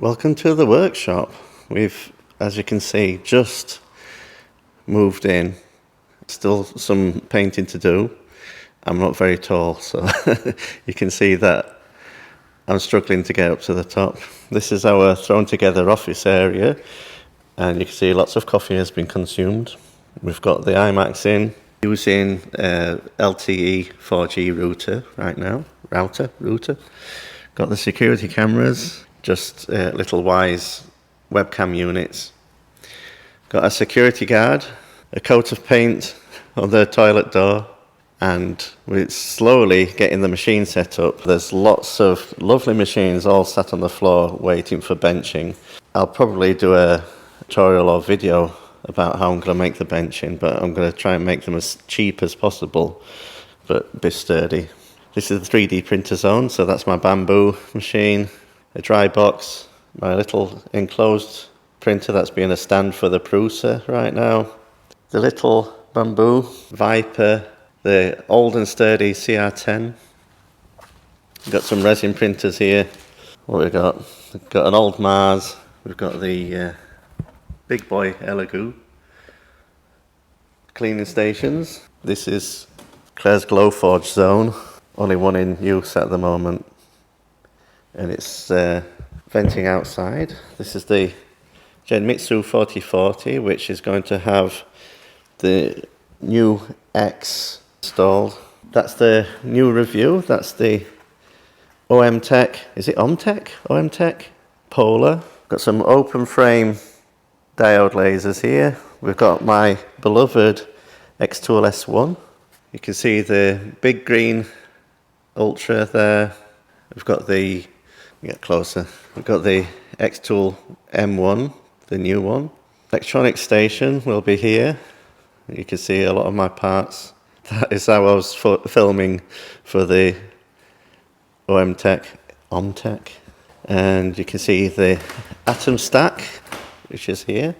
Welcome to the workshop. We've, as you can see, just moved in. Still some painting to do. I'm not very tall, so you can see that I'm struggling to get up to the top. This is our thrown together office area, and you can see lots of coffee has been consumed. We've got the iMacs in, using LTE 4G router right now. Router. Got the security cameras, just little Wyze webcam units. Got a security guard, a coat of paint on the toilet door, and we're slowly getting the machine set up. There's lots of lovely machines all sat on the floor waiting for benching. I'll probably do a tutorial or video about how I'm going to make the benching, but I'm going to try and make them as cheap as possible, but be sturdy. This is the 3D printer zone, so that's my bamboo machine, a dry box, my little enclosed printer that's being a stand for the Prusa right now, the little bamboo Viper, the old and sturdy CR10. We've got some resin printers here. What have we got? We've got an old Mars, we've got the big boy Elegoo. Cleaning stations. This is Claire's Glowforge zone. Only one in use at the moment, and it's venting outside. This is the Genmitsu 4040, which is going to have the new X installed. That's the new review. That's the OMTech. Is it OMTech? OMTech Polar. Got some open frame diode lasers here. We've got my beloved Xtool S1. You can see the big green Ultra there. We've got the, get closer, we've got the Xtool M1, the new one. Electronic station will be here. You can see a lot of my parts. That is how I was filming for the OMTech. And you can see the Atom Stack, which is here.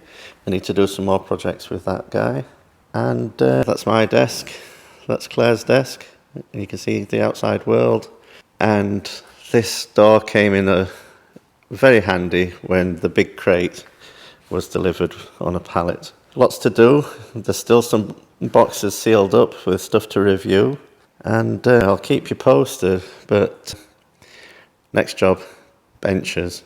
I need to do some more projects with that guy. And that's my desk. That's Claire's desk. And you can see the outside world. And this door came in very handy when the big crate was delivered on a pallet. Lots to do. There's still some boxes sealed up with stuff to review. And I'll keep you posted. But next job, benches.